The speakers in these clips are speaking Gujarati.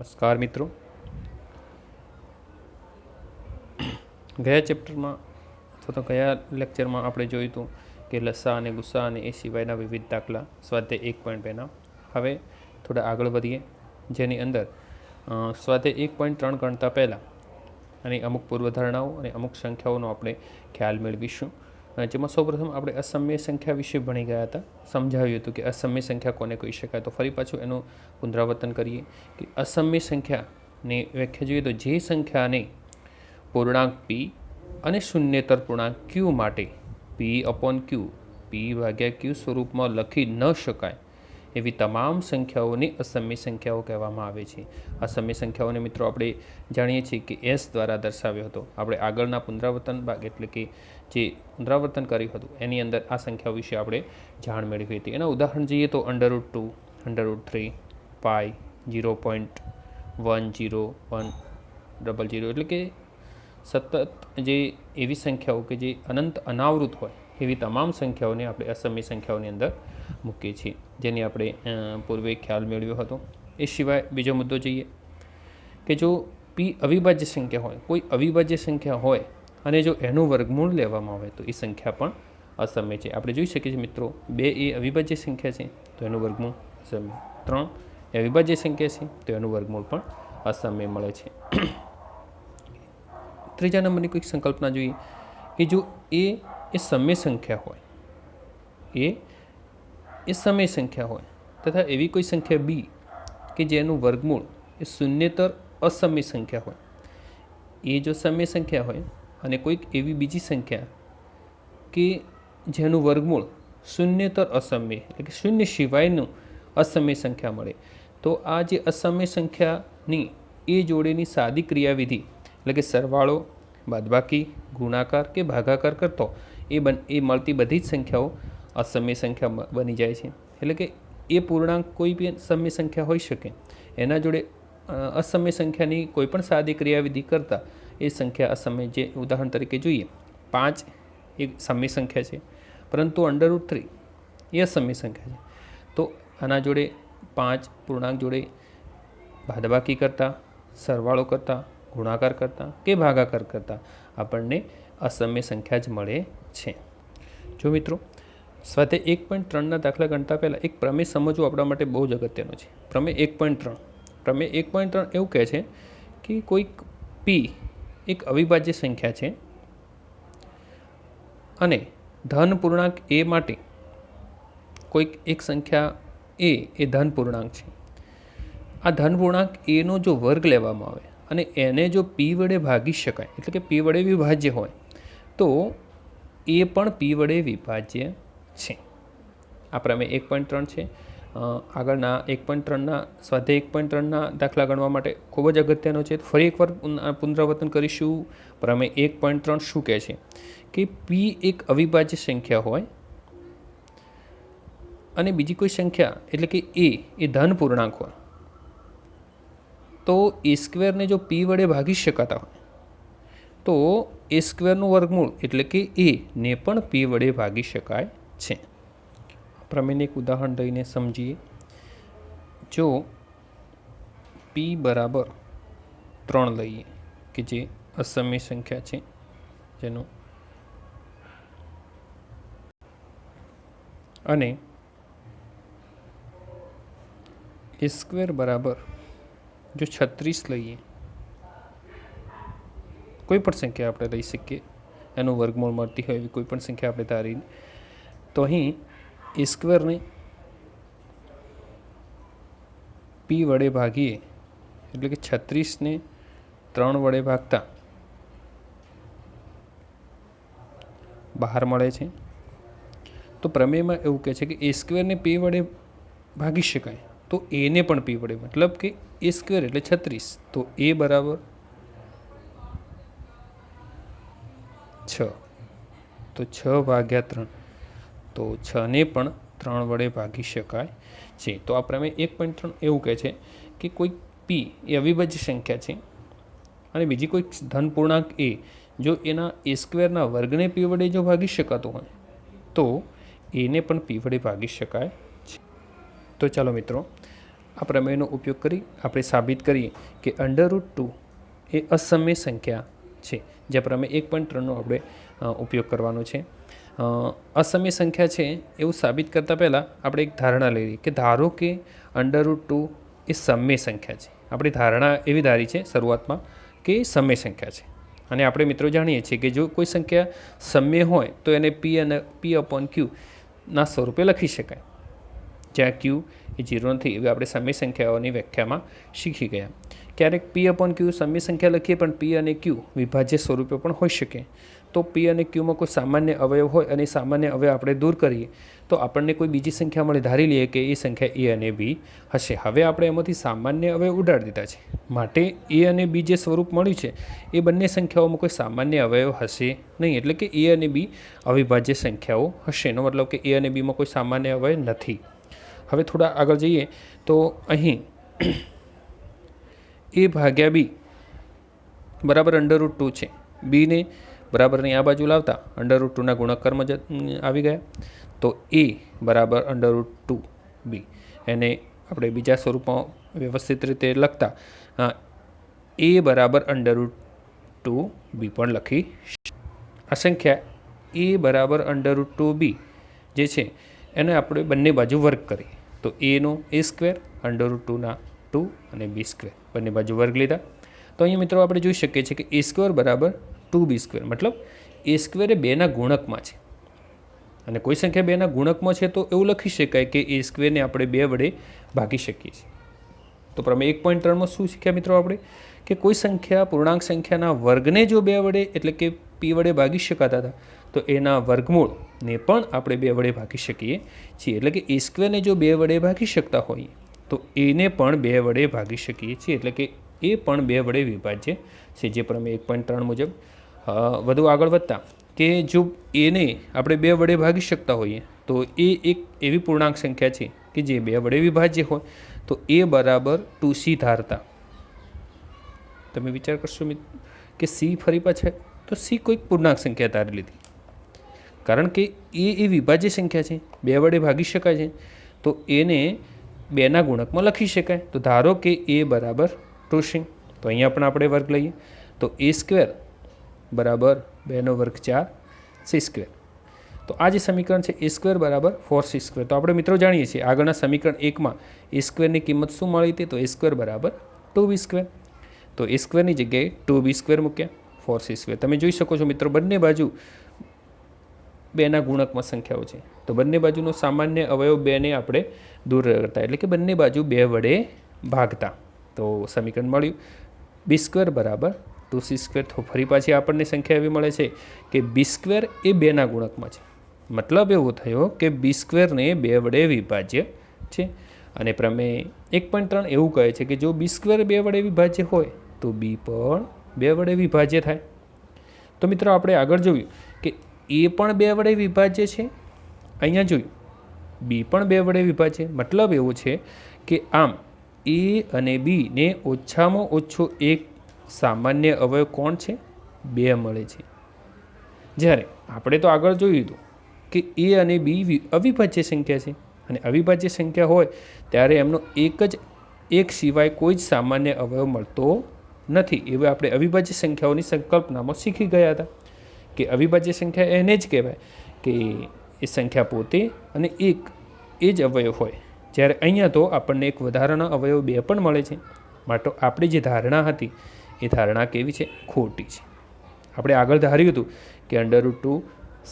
નમસ્કાર મિત્રો, ગયા ચેપ્ટરમાં અથવા તો ગયા લેક્ચરમાં આપણે જોયું હતું કે લસા અને ગુસ્સા અને એ સિવાયના વિવિધ દાખલા સ્વાધ્યાય 1.2ના. હવે થોડા આગળ વધીએ, જેની અંદર સ્વાધ્યાય 1.3 ગણતા પહેલાં અને અમુક પૂર્વધારણાઓ અને અમુક સંખ્યાઓનો આપણે ખ્યાલ મેળવીશું. જેમાં સૌપ્રથમ આપણે અસમ્ય સંખ્યા વિશે ભણી ગયા હતા, સમજાવ્યું હતું કે અસમ્ય સંખ્યા કોને કહી શકાય. તો ફરી પાછું એનું પુનરાવર્તન કરીએ કે અસમ્ય સંખ્યાની વ્યાખ્યા જોઈએ તો જે સંખ્યાને પૂર્ણાંક પી અને શૂન્યેતર પૂર્ણાંક ક્યુ માટે પી અપોન ક્યુ, પી ભાગ્યા ક્યુ સ્વરૂપમાં લખી ન શકાય એવી તમામ સંખ્યાઓને અસમ્ય સંખ્યાઓ કહેવામાં આવે છે. અસમ્ય સંખ્યાઓને મિત્રો આપણે જાણીએ છીએ કે એસ દ્વારા દર્શાવ્યો હતો. આપણે આગળના પુનરાવર્તન ભાગ એટલે કે જે પુનરાવર્તન કર્યું હતું એની અંદર આ સંખ્યાઓ વિશે આપણે જાણ મેળવી હતી. એના ઉદાહરણ જોઈએ તો √2, √3, પાઈ, 0.101000 એટલે કે સતત જે એવી સંખ્યાઓ કે જે અનંત અનાવૃત હોય એવી તમામ સંખ્યાઓને આપણે અસમ્ય સંખ્યાઓની અંદર મૂકીએ છીએ, જેની આપણે પૂર્વે ખ્યાલ મેળવ્યો હતો. એ સિવાય બીજો મુદ્દો જોઈએ કે જો પી અવિભાજ્ય સંખ્યા હોય, કોઈ અવિભાજ્ય સંખ્યા હોય અને જો એનું વર્ગમૂળ લેવામાં આવે તો એ સંખ્યા પણ અસમ્ય છે. આપણે જોઈ શકીએ છીએ મિત્રો, 2 એ અવિભાજ્ય સંખ્યા છે તો એનું વર્ગમૂળ અસમ્ય, 3 એ અવિભાજ્ય સંખ્યા છે તો એનું વર્ગમૂળ પણ અસમ્ય મળે છે. ત્રીજા નંબરની કોઈક સંકલ્પના જોઈએ કે જો એ સમય સંખ્યા હોય, એ સમય સંખ્યા હોય તથા એવી કોઈ સંખ્યા બી કે જેનું વર્ગમૂળ એ શૂન્યેતર અસમ્ય સંખ્યા હોય. એ જો સમય સંખ્યા હોય અને કોઈક એવી બીજી સંખ્યા કે જેનું વર્ગમૂળ શૂન્યેતર અસમ્ય એટલે કે શૂન્ય સિવાયનું અસમ્ય સંખ્યા મળે તો આ જે અસમ્ય સંખ્યાની એ જોડેની સાદી ક્રિયાવિધિ એટલે કે સરવાળો, બાદબાકી, ગુણાકાર કે ભાગાકાર કરતો એ મળતી બધી જ સંખ્યાઓ અસમ્ય સંખ્યા બની જાય છે. એટલે કે એ પૂર્ણાંક કોઈ બી સમય સંખ્યા હોઈ શકે, એના જોડે અસમ્ય સંખ્યાની કોઈ પણ સાદી ક્રિયાવિધિ કરતાં એ સંખ્યા અસમ્ય. જે ઉદાહરણ તરીકે જોઈએ, 5 એ સમય સંખ્યા છે પરંતુ √3 એ અસમ્ય સંખ્યા છે. તો આના જોડે 5 પૂર્ણાંક જોડે બાદબાકી કરતાં, સરવાળો કરતાં, ગુણાકાર કરતાં કે ભાગાકાર કરતાં આપણને અસમ્ય સંખ્યા જ મળે છે. જો મિત્રો, સ્વાધ્યાય 1.3ના દાખલા ગણતા પહેલાં એક પ્રમેય સમજવું આપણા માટે બહુ જ અગત્યનો છે. પ્રમેય 1.3 એવું કહે છે કે કોઈક પી એક અવિભાજ્ય સંખ્યા છે અને ધન પૂર્ણાંક એ માટે કોઈક એક સંખ્યા એ ધન પૂર્ણાંક છે. આ ધન પૂર્ણાંક એનો જો વર્ગ લેવામાં આવે અને એને જો પી વડે ભાગી શકાય એટલે કે પી વડે વિભાજ્ય હોય તો એ પણ પી વડે વિભાજ્ય છે. આ પ્રમેય 1.3 છે. આગળના 1.3ના સ્વાધ્યાય 1.3ના દાખલા ગણવા માટે ખૂબ જ અગત્યનો છે. ફરી એકવાર પુનરાવર્તન કરીશું. પ્રમેય 1.3 શું કહે છે કે પી એક અવિભાજ્ય સંખ્યા હોય અને બીજી કોઈ સંખ્યા એટલે કે એ ધન પૂર્ણાંક હોય તો એ સ્ક્વેરને જો પી વડે ભાગી શકાતા હોય તો એ સ્ક્વેરનું વર્ગમૂળ એટલે કે એ ને પણ પી વડે ભાગી શકાય છે. પ્રમેયને એક ઉદાહરણ લઈને સમજીએ. જો પી બરાબર 3 લઈએ કે જે અસમ્ય સંખ્યા છે, જેનું અને એ સ્ક્વેર બરાબર જો 36 લઈએ, કોઈ પણ સંખ્યા આપણે લઈ શકીએ, એનું વર્ગમૂળ મળતી હોય એવી કોઈ પણ સંખ્યા આપણે ધારી, તો અહીં એ સ્ક્વેરને પી વડે ભાગીએ એટલે કે 36ને 3 વડે ભાગતા બહાર મળે છે. તો પ્રમેયમાં એવું કહે છે કે એ સ્ક્વેરને પી વડે ભાગી શકાય તો એને પણ પી વડે, મતલબ કે એ સ્ક્વેર એટલે 36 તો એ બરાબર 6 તો 6 ભાગ્યા 3 તો 6ને પણ 3 વડે ભાગી શકાય છે. તો આ પ્રમેય 1.3 એવું કહે છે કે કોઈ પી એ અવિભાજ્ય સંખ્યા છે અને બીજી કોઈ ધન પૂર્ણાંક એ જો એના એ સ્ક્વેરના વર્ગને પી વડે જો ભાગી શકાતો હોય તો એને પણ પી વડે ભાગી શકાય છે. તો ચાલો મિત્રો, આ પ્રમેયનો ઉપયોગ કરી આપણે સાબિત કરીએ કે √2 એ અસમય સંખ્યા છે. જે પ્રમેય 1.3નો આપણે ઉપયોગ કરવાનો છે. અસમય સંખ્યા છે એવું સાબિત કરતાં પહેલાં આપણે એક ધારણા લઈ લઈએ કે ધારો કે √2 એ સમય સંખ્યા છે. આપણી ધારણા એવી ધારી છે શરૂઆતમાં કે એ સમય સંખ્યા છે. અને આપણે મિત્રો જાણીએ છીએ કે જો કોઈ સંખ્યા સમય હોય તો એને P/Q ના સ્વરૂપે લખી શકાય, જ્યાં Q એ 0 નથી. એવી આપણે સમય સંખ્યાઓની વ્યાખ્યામાં શીખી ગયા. ક્યારેક P/Q સમય સંખ્યા લખીએ પણ P અને Q વિભાજ્ય સ્વરૂપે પણ હોઈ શકે. તો P અને Qમાં કોઈ સામાન્ય અવયવ હોય અને સામાન્ય અવયવ આપણે દૂર કરીએ તો આપણને કોઈ બીજી સંખ્યા મળે, ધારી લઈએ કે એ સંખ્યા A અને B હશે. હવે આપણે એમાંથી સામાન્ય અવયવ ઉડાડી દીધા છે, માટે A અને B જે સ્વરૂપ મળ્યું છે એ બંને સંખ્યાઓમાં કોઈ સામાન્ય અવયવ હશે નહીં. એટલે કે A અને B અવિભાજ્ય સંખ્યાઓ હશે. એનો મતલબ કે A અને Bમાં કોઈ સામાન્ય અવયવ નથી. હવે થોડા આગળ જઈએ તો અહીં A/B બરાબર √2 છે. બીને બરાબરની આ બાજુ લાવતા √2ના ગુણકરમાં આવી ગયા. તો A બરાબર √2B એને આપણે બીજા સ્વરૂપમાં વ્યવસ્થિત રીતે લખતા A બરાબર √2B પણ લખી. આ સંખ્યા A બરાબર √2B જે છે એને આપણે બંને બાજુ વર્ગ કરીએ તો Aનો A² √2ના 2 અને B² બંને બાજુ વર્ગ લીધા. તો અહીંયા મિત્રો આપણે જોઈ શકીએ છીએ કે A² બરાબર 2B², મતલબ A² એ 2ના ગુણકમાં છે. અને કોઈ સંખ્યા 2ના ગુણકમાં છે તો એવું લખી શકાય કે A² ને આપણે 2 વડે ભાગી શકીએ છીએ. તો પ્રમેય 1.3માં શું શીખ્યા મિત્રો આપણે કે કોઈ સંખ્યા પૂર્ણાંક સંખ્યાના વર્ગને જો 2 વડે એટલે કે P વડે ભાગી શકાતા હતા તો એના વર્ગમૂળને પણ આપણે 2 વડે ભાગી શકીએ છીએ. એટલે કે A² ને જો 2 વડે ભાગી શકતા હોઈએ તો એને પણ 2 વડે ભાગી શકીએ છીએ. એટલે કે એ પણ 2 વડે વિભાજ્ય છે, જે પ્રમેય 1.3 મુજબ. વધુ આગળ વધતા કે જો એને આપણે 2 વડે ભાગી શકતા હોઈએ તો એ એક એવી પૂર્ણાંક સંખ્યા છે કે જે 2 વડે વિભાજ્ય હોય. તો A બરાબર 2C ધારતા તમે વિચાર કરશો કે C ફરી પાછળ તો C કોઈક પૂર્ણાંક સંખ્યા ધારી લીધી, કારણ કે એ વિભાજ્ય સંખ્યા છે, 2 વડે ભાગી શકાય છે, તો એને 2ના ગુણકમાં લખી શકાય. તો ધારો કે A બરાબર 2C, તો અહીંયા પણ આપણે વર્ગ લઈએ તો A² બરાબર 2 નો વર્ગ 4C². તો આ જે સમીકરણ છે A² બરાબર 4C². તો આપણે મિત્રો જાણીએ છીએ આગળના સમીકરણ 1માં A² ની કિંમત શું મળી હતી? તો A² બરાબર 2B². તો A² ની જગ્યાએ 2B² મૂક્યા, 4C². તમે જોઈ શકો છો મિત્રો બંને બાજુ 2ના ગુણકમાં સંખ્યાઓ છે, તો બંને બાજુનો સામાન્ય અવયવ 2ને આપણે દૂર કરતા, એટલે કે બંને બાજુ 2 વડે ભાગતા. તો સમીકરણ મળ્યું B² બરાબર 2C². તો ફરી પાછી આપણને સંખ્યા એવી મળે છે કે B² એ 2ના ગુણકમાં છે. મતલબ એવો થયો કે B² ને 2 વડે વિભાજ્ય છે. અને પ્રમેય 1.3 એવું કહે છે કે જો B² 2 વડે વિભાજ્ય હોય તો B પણ 2 વડે વિભાજ્ય થાય. તો મિત્રો આપણે આગળ જોયું કે A પણ 2 વડે વિભાજ્ય છે, અહીંયા જોયું B પણ 2 વડે વિભાજ્ય. મતલબ એવો છે કે આમ A અને B ને ઓછામાં ઓછો એક સામાન્ય અવયવ કોણ છે? 2 મળે છે. જ્યારે આપણે તો આગળ જોયું હતું કે A અને B અવિભાજ્ય સંખ્યા છે, અને અવિભાજ્ય સંખ્યા હોય ત્યારે એમનો એક સિવાય કોઈ જ સામાન્ય અવયવ મળતો નથી. એવી આપણે અવિભાજ્ય સંખ્યાઓની સંકલ્પનામાં શીખી ગયા હતા કે અવિભાજ્ય સંખ્યા એને જ કહેવાય કે એ સંખ્યા પોતે અને એક એ જ અવયવ હોય. જ્યારે અહીંયા તો આપણને એક વધારાના અવયવ 2 પણ મળે છે. માટે આપણી જે ધારણા હતી એ ધારણા કેવી છે? ખોટી છે. આપણે આગળ ધાર્યું હતું કે √2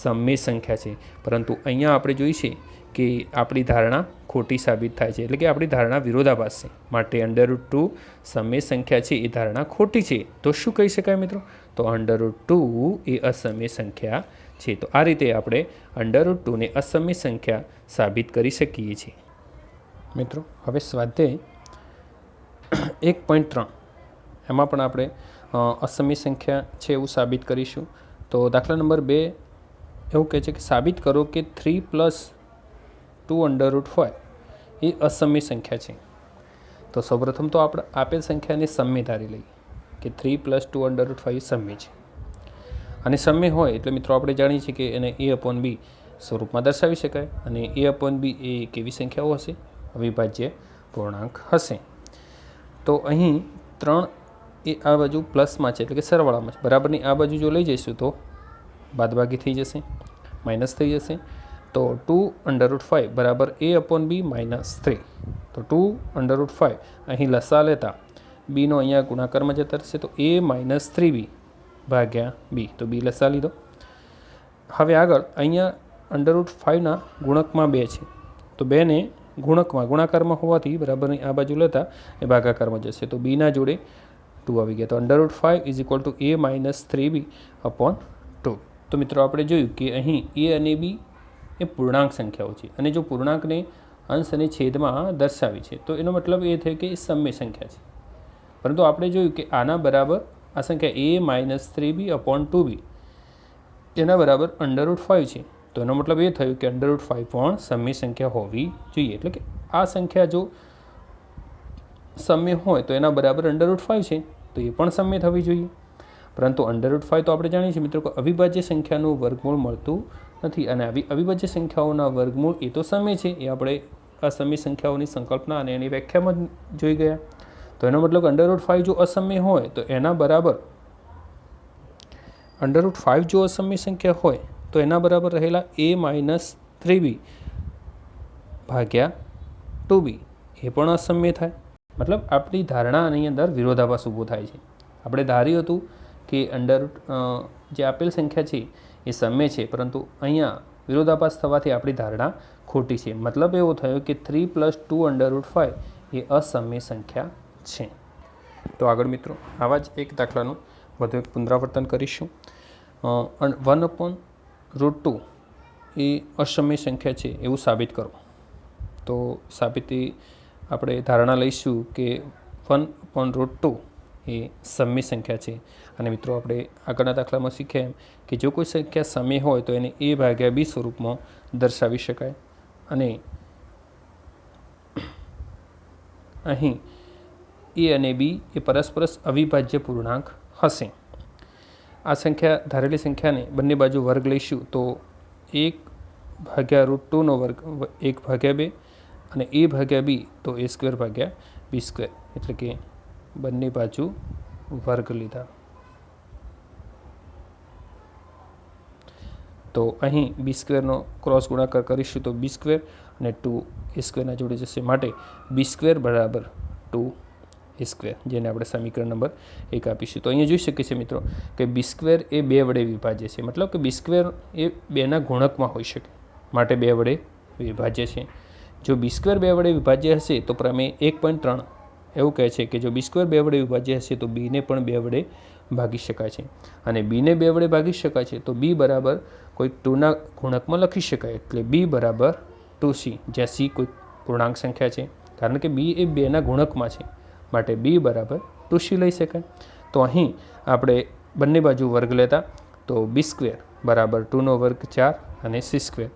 સમય સંખ્યા છે, પરંતુ અહીંયા આપણે જોઈ છે કે આપણી ધારણા ખોટી સાબિત થાય છે, એટલે કે આપણી ધારણા વિરોધાભાસ છે. માટે √2 સમય સંખ્યા છે એ ધારણા ખોટી છે. તો શું કહી શકાય મિત્રો? તો √2 એ અસમય સંખ્યા છે. તો આ રીતે આપણે √2 ને અસમય સંખ્યા સાબિત કરી શકીએ છીએ. મિત્રો હવે સ્વાધ્યાય 1.3 એમાં પણ આપણે અસમય સંખ્યા છે એવું સાબિત કરીશું. તો દાખલા નંબર 2 એવું કહે છે કે સાબિત કરો કે 3 + 2√5 એ અસમય સંખ્યા છે. તો સૌપ્રથમ તો આપણે આપેલ સંખ્યાને સમય ધારી લઈએ કે 3 + 2√5 એ સમય છે. અને સમય હોય એટલે મિત્રો આપણે જાણીએ છીએ કે એને A/B સ્વરૂપમાં દર્શાવી શકાય. અને A/B એ કેવી સંખ્યાઓ હશે? અવિભાજ્ય પૂર્ણાંક હશે। તો અહીં 3 એ આ બાજુ પ્લસમાં છે એટલે કે સરવાળામાં છે, બરાબરની આ બાજુ જો લઈ જઈશું તો બાદબાકી થઈ જશે, માઇનસ થઈ જશે। તો 2√5 બરાબર a/b -3। તો 2√5 અહીં લસા લેતા બીનો અહીંયા ગુણાકારમાં જતા રહેશે તો a - 3b ભાગ્યા b, તો b લસા લીધો। હવે આગળ અહીંયા √5ના ગુણકમાં 2 છે તો 2ને ગુણાકારમાં હોવાથી બરાબરની આ બાજુ લેતા એ ભાગાકારમાં જશે તો બીના જોડે 2 આવી ગયા, તો √5 a - 3b/2। તો મિત્રો આપણે જોયું કે અહીં a અને b એ પૂર્ણાંક સંખ્યાઓ છે અને જો પૂર્ણાંકને અંશ અને છેદમાં દર્શાવી છે તો એનો મતલબ એ થયો કે એ સમય સંખ્યા છે। પરંતુ આપણે જોયું કે આના બરાબર આ સંખ્યા a - 3b/2b એના બરાબર √5 છે, તો એનો મતલબ એ થયું કે √5 પણ સમય સંખ્યા હોવી જોઈએ, એટલે કે આ સંખ્યા જો સમય હોય તો એના બરાબર √5 છે તો એ પણ સમય થવી જોઈએ। પરંતુ √5 તો આપણે જાણીએ છીએ મિત્રો કે અવિભાજ્ય સંખ્યાનું વર્ગમૂળ મળતું નથી અને આવી અવિભાજ્ય સંખ્યાઓના વર્ગમૂળ એ તો સમય છે, એ આપણે અસમય સંખ્યાઓની સંકલ્પના અને એની વ્યાખ્યામાં જોઈ ગયા। તો એનો મતલબ √5 જો અસમય હોય તો એના બરાબર √5 જો અસમય સંખ્યા હોય તો એના બરાબર રહેલા a - 3b ભાગ્યા 2b એ પણ અસમય થાય। મતલબ આપણી ધારણાની અંદર વિરોધાભાસ ઊભો થાય છે। આપણે ધાર્યું હતું કે જે આપેલ સંખ્યા છે એ સમય છે, પરંતુ અહીંયા વિરોધાભાસ થવાથી આપણી ધારણા ખોટી છે। મતલબ એવો થયો કે 3 + 2√5 એ અસમય સંખ્યા છે। તો આગળ મિત્રો આવા જ એક દાખલાનું વધુ એક પુનરાવર્તન કરીશું। 1/√2 એ અસમય સંખ્યા છે એવું સાબિત કરો। તો સાબિતી આપણે ધારણા લઈશું કે 1/√2 એ સમય સંખ્યા છે અને મિત્રો આપણે આગળના દાખલામાં શીખ્યા એમ કે જો કોઈ સંખ્યા સમય હોય તો એને a/b સ્વરૂપમાં દર્શાવી શકાય અને અહીં a અને b એ પરસ્પર અવિભાજ્ય પૂર્ણાંક હશે। આ સંખ્યા ધારેલી સંખ્યાને બંને બાજુ વર્ગ લઈશું તો 1/√2નો વર્ગ 1/2 અને a/b તો a²/b², એટલે કે બંને બાજુ વર્ગ લીધા। તો અહીં b² ક્રોસ ગુણાકાર કરીશું તો b² અને 2a² જોડે જશે, માટે b² બરાબર 2a², જેને આપણે સમીકરણ નંબર 1 આપીશું। તો અહીંયા જોઈ શકીએ છીએ મિત્રો કે b² એ 2 વડે વિભાજ્ય છે, મતલબ કે b² એ 2ના ગુણકમાં હોઈ શકે, માટે 2 વડે વિભાજ્ય છે। જો b² 2 વડે વિભાજ્ય હશે તો પ્રમેય 1.3 એવું કહે છે કે જો b² 2 વડે વિભાજ્ય હશે તો bને પણ 2 વડે ભાગી શકાય છે અને bને 2 વડે ભાગી શકાય છે તો b બરાબર કોઈ 2ના ગુણકમાં લખી શકાય, એટલે b બરાબર 2c, જ્યાં c કોઈ પૂર્ણાંક સંખ્યા છે, કારણ કે b એ 2ના ગુણકમાં છે, માટે b બરાબર 2c લઈ શકાય। તો અહીં આપણે બંને બાજુ વર્ગ લેતા તો b² બરાબર 2નો વર્ગ 4 અને c²,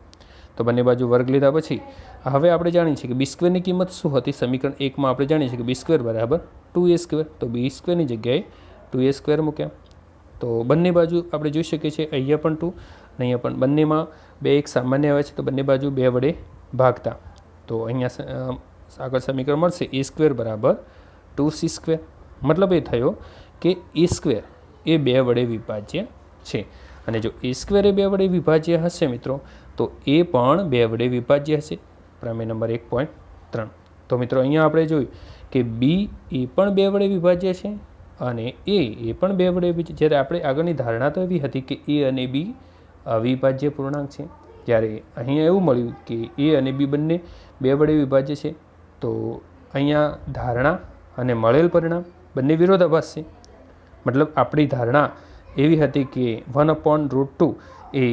તો બંને બાજુ વર્ગ લીધા પછી હવે આપણે જાણીએ છીએ કે b² ની કિંમત શું હતી। સમીકરણ 1માં આપણે જાણીએ છીએ કે b² બરાબર 2a², તો b² ની જગ્યાએ 2a² મૂક્યા। તો બંને બાજુ આપણે જોઈ શકીએ છીએ અહીંયા પણ 2 અને અહીંયા પણ, બંનેમાં 2 એક સામાન્ય આવે છે તો બંને બાજુ 2 વડે ભાગતા તો અહીંયા આગળ સમીકરણ મળશે a² બરાબર 2c²। મતલબ એ થયો કે a² એ 2 વડે વિભાજ્ય છે અને જો a² એ 2 વડે વિભાજ્ય હશે મિત્રો તો એ પણ 2 વડે વિભાજ્ય હશે, પ્રમેય નંબર 1.3। તો મિત્રો અહીંયા આપણે જોયું કે b એ પણ 2 વડે વિભાજ્ય છે અને એ પણ 2 વડે, જ્યારે આપણે આગળની ધારણા તો એવી હતી કે a અને b અવિભાજ્ય પૂર્ણાંક છે, જ્યારે અહીંયા એવું મળ્યું કે a અને b બંને 2 વડે વિભાજ્ય છે, તો અહીંયા ધારણા અને મળેલ પરિણામ બંને વિરોધાભાસ છે। મતલબ આપણી ધારણા એવી હતી કે 1/√2 એ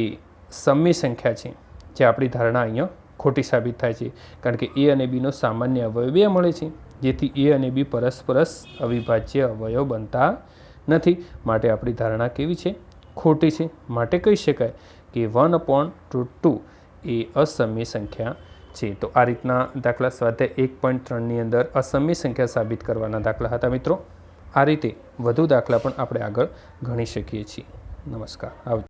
સમય સંખ્યા છે, જે આપણી ધારણા અહીંયા ખોટી સાબિત થાય છે, કારણ કે a અને bનો સામાન્ય અવયવ 2 મળે છે, જેથી a અને b પરસ્પર અવિભાજ્ય અવયવ બનતા નથી, માટે આપણી ધારણા કેવી છે? ખોટી છે। માટે કહી શકાય કે 1/√2 એ અસમય સંખ્યા છે। તો આ રીતના દાખલા સ્વાધ્યાય 1.3ની અંદર અસમય સંખ્યા સાબિત કરવાના દાખલા હતા મિત્રો। આ રીતે વધુ દાખલા પણ આપણે આગળ ગણી શકીએ છીએ। નમસ્કાર, આવજો।